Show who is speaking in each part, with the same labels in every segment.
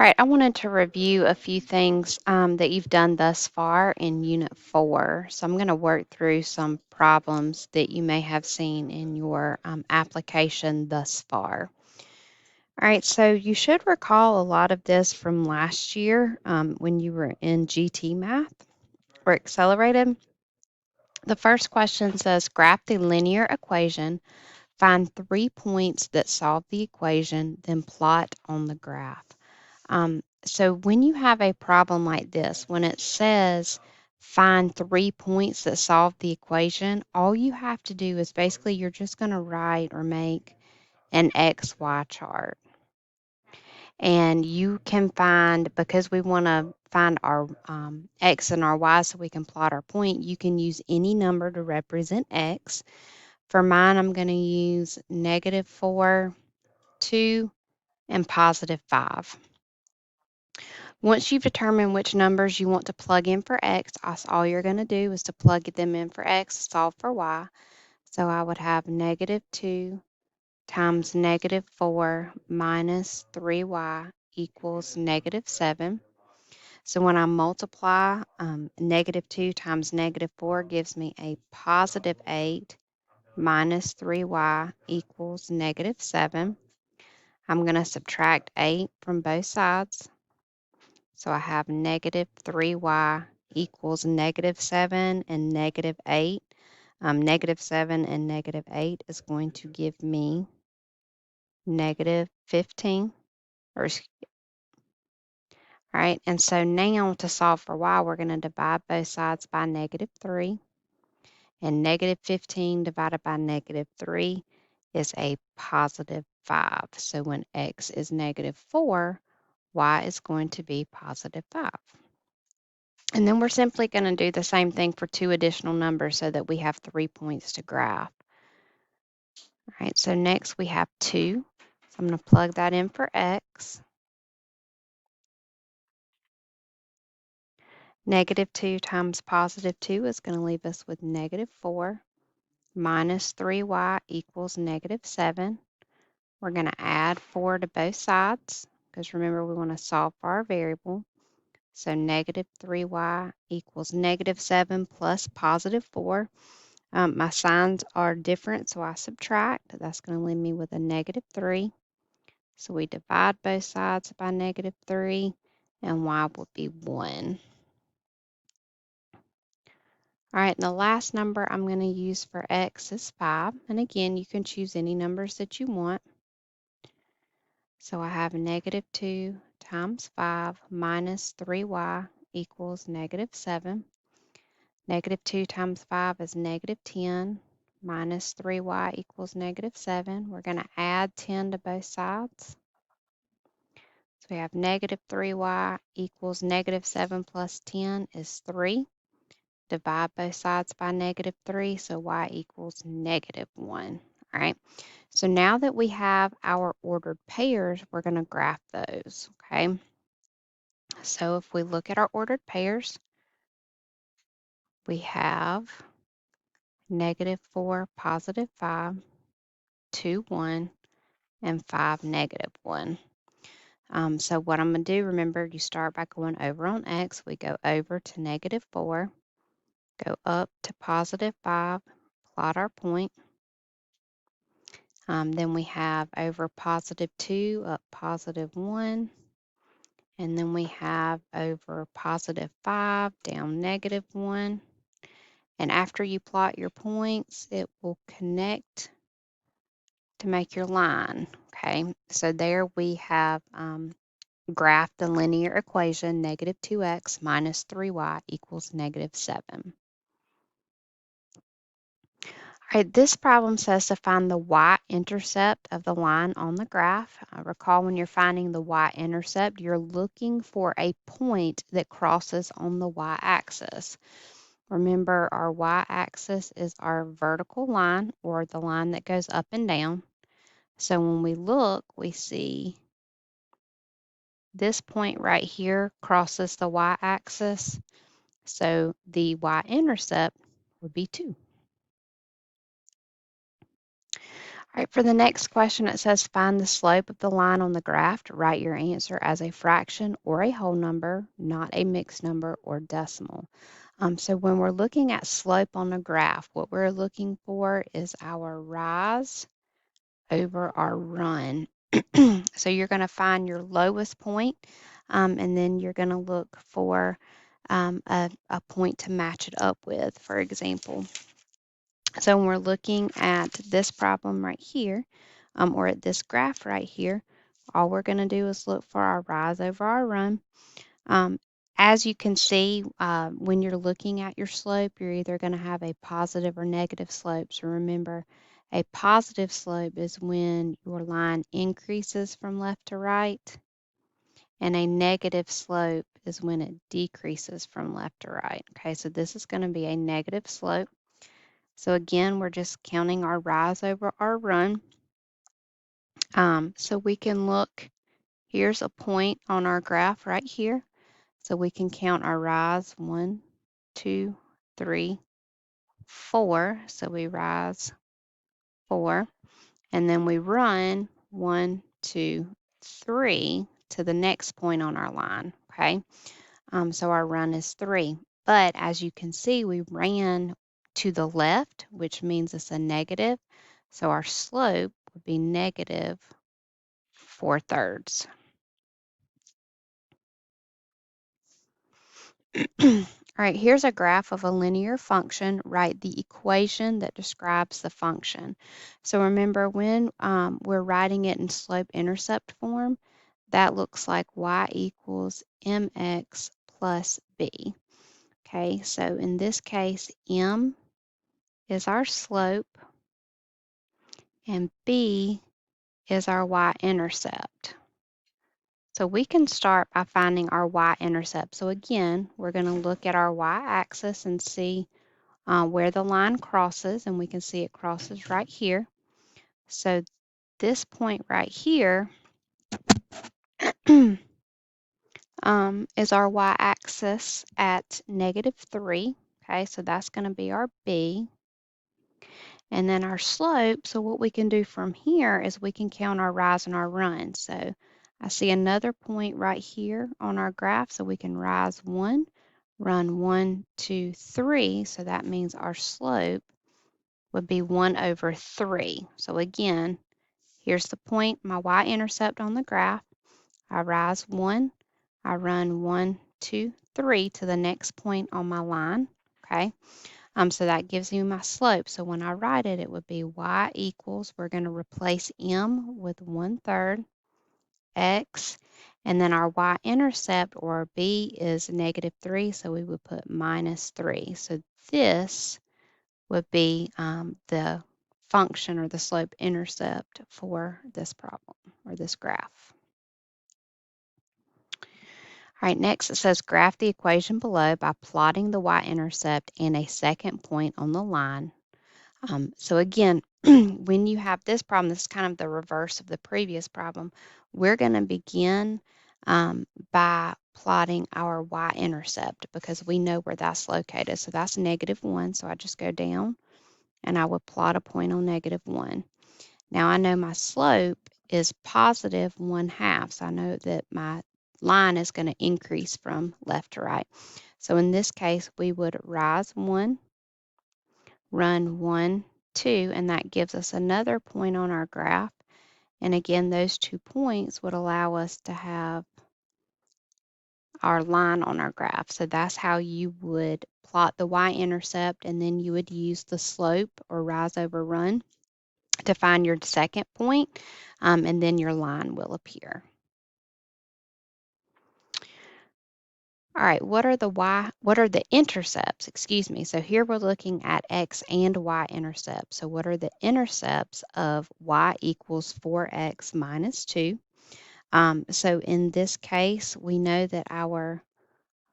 Speaker 1: right, I wanted to review a few things that you've done thus far in Unit 4. So I'm going to work through some problems that you may have seen in your application thus far. All right, so you should recall a lot of this from last year when you were in GT Math or Accelerated. The first question says, graph the linear equation, find 3 points that solve the equation, then plot on the graph. So when you have a problem like this, when it says find 3 points that solve the equation, all you have to do is basically you're just going to write or make an XY chart. And you can find, because we want to find our X and our Y so we can plot our point, you can use any number to represent X. For mine, I'm going to use -4, 2, and +5. Once you've determined which numbers you want to plug in for X, all you're going to do is to plug them in for X, solve for Y. So I would have -2 times -4 minus 3y equals -7. So when I multiply, -2 times -4 gives me a +8 minus 3y equals -7. I'm going to subtract 8 from both sides. So I have -3y equals -7 and -8. -7 and -8 is going to give me -15. All right, and so now to solve for y, we're going to divide both sides by -3. And -15 divided by -3 is a +5. So when x is -4, y is going to be +5. And then we're simply going to do the same thing for 2 additional numbers so that we have 3 points to graph. All right, so next we have 2. So I'm going to plug that in for x. -2 times +2 is going to leave us with -4 minus 3y equals -7. We're going to add 4 to both sides because remember we want to solve for our variable. So -3y equals -7 plus +4. My signs are different, so I subtract. That's going to leave me with a -3. So we divide both sides by -3, and y will be 1. All right, and the last number I'm going to use for x is 5. And again, you can choose any numbers that you want. So I have -2 times 5 minus 3y equals -7. -2 times 5 is -10 minus 3y equals -7. We're going to add 10 to both sides. So we have -3y equals -7 plus 10 is 3. Divide both sides by -3, so y equals -1. All right. So now that we have our ordered pairs, we're going to graph those. Okay. So if we look at our ordered pairs, we have -4, +5, 2, 1, and 5, -1. So what I'm going to do, remember, you start by going over on x. We go over to -4, go up to +5, plot our point. Then we have over +2, up +1. And then we have over +5, down -1. And after you plot your points, it will connect to make your line. Okay, so there we have graphed the linear equation -2x minus 3y equals -7. All right, this problem says to find the y-intercept of the line on the graph. Recall when you're finding the y-intercept, you're looking for a point that crosses on the y-axis. Remember, our y-axis is our vertical line, or the line that goes up and down. So when we look, we see this point right here crosses the y-axis. So the y-intercept would be 2. All right, for the next question, it says find the slope of the line on the graph. Write your answer as a fraction or a whole number, not a mixed number or decimal. So when we're looking at slope on a graph, what we're looking for is our rise over our run. So you're going to find your lowest point, and then you're going to look for a point to match it up with, for example. So when we're looking at this problem right here, or at this graph right here, all we're going to do is look for our rise over our run. Um, as you can see, when you're looking at your slope, you're either going to have a positive or negative slope. So remember, a positive slope is when your line increases from left to right, and a negative slope is when it decreases from left to right. Okay, so this is going to be a negative slope. So again, we're just counting our rise over our run. So we can look, here's a point on our graph right here. So we can count our rise, 1, 2, 3, 4. So we rise 4, and then we run 1, 2, 3 to the next point on our line, okay? So our run is 3. But as you can see, we ran to the left, which means it's a negative. So our slope would be negative 4/3. All right, here's a graph of a linear function. Write the equation that describes the function. So remember, when we're writing it in slope-intercept form, that looks like y equals mx plus b. Okay, so in this case, m is our slope and b is our y-intercept. So we can start by finding our y-intercept. So again, we're going to look at our y-axis and see where the line crosses, and we can see it crosses right here. So this point right here is our y-axis at -3. Okay, so that's going to be our b. And then our slope, so what we can do from here is we can count our rise and our run. So I see another point right here on our graph, so we can rise 1, run 1, 2, 3. So that means our slope would be 1/3. So again, here's the point, my y-intercept on the graph. I rise 1, I run 1, 2, 3 to the next point on my line, okay? So that gives me my slope. So when I write it, it would be y equals, we're going to replace m with 1/3 x, and then our y-intercept, or b, is -3, so we would put -3. So this would be the function or the slope intercept for this problem or this graph. All right, next it says graph the equation below by plotting the y-intercept and a second point on the line. So again, when you have this problem, this is kind of the reverse of the previous problem. We're going to begin by plotting our y-intercept because we know where that's located. So that's -1, so I just go down and I would plot a point on -1. Now I know my slope is positive 1/2, so I know that my line is going to increase from left to right. So in this case, we would rise 1, run 1, 2, and that gives us another point on our graph. And again, those 2 points would allow us to have our line on our graph. So that's how you would plot the y-intercept, and then you would use the slope or rise over run to find your second point, and then your line will appear. All right, what are the intercepts? Excuse me. So here we're looking at x and y intercepts. So what are the intercepts of y equals 4x minus 2? So in this case, we know that our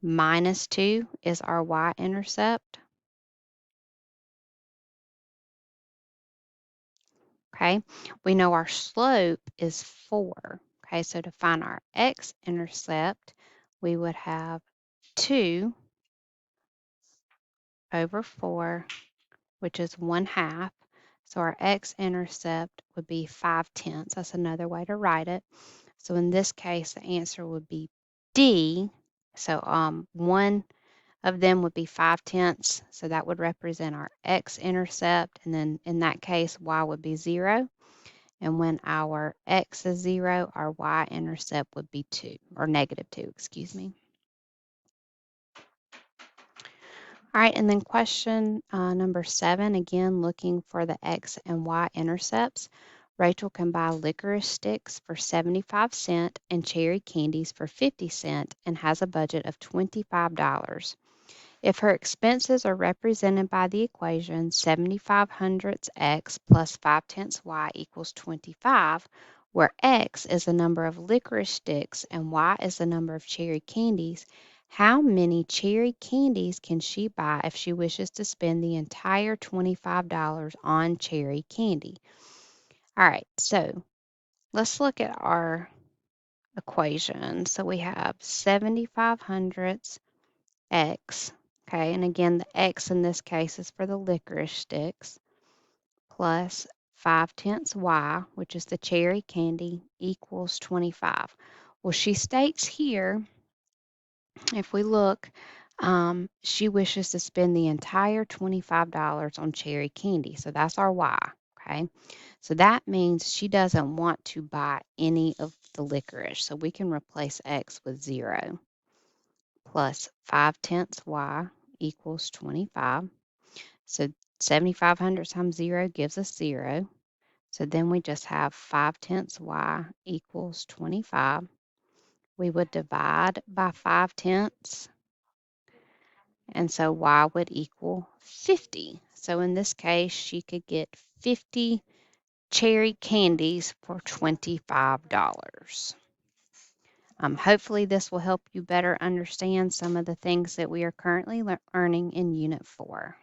Speaker 1: -2 is our y-intercept. Okay, we know our slope is 4. Okay, so to find our x-intercept, we would have 2 over 4, which is 1/2. So our x-intercept would be 5/10. That's another way to write it. So in this case, the answer would be D. So one of them would be 5/10. So that would represent our x-intercept. And then in that case, y would be 0. And when our x is 0, our y-intercept would be 2, or -2, excuse me. All right, and then question number 7, again, looking for the x and y intercepts. Rachel can buy licorice sticks for 75 cents and cherry candies for 50 cents and has a budget of $25. If her expenses are represented by the equation 75 hundredths x plus 5/10 y equals 25, where x is the number of licorice sticks and y is the number of cherry candies, how many cherry candies can she buy if she wishes to spend the entire $25 on cherry candy? All right, so let's look at our equation. So we have 75 hundredths x, okay, and again, the x in this case is for the licorice sticks, plus 5/10 y, which is the cherry candy, equals 25. Well, she states here, if we look, she wishes to spend the entire $25 on cherry candy. So that's our y, okay? So that means she doesn't want to buy any of the licorice. So we can replace x with 0, plus 5/10 y equals 25. So 7,500 times 0 gives us 0. So then we just have 5/10 y equals 25. We would divide by 5/10, and so y would equal 50. So in this case, she could get 50 cherry candies for $25. Hopefully this will help you better understand some of the things that we are currently learning in Unit 4.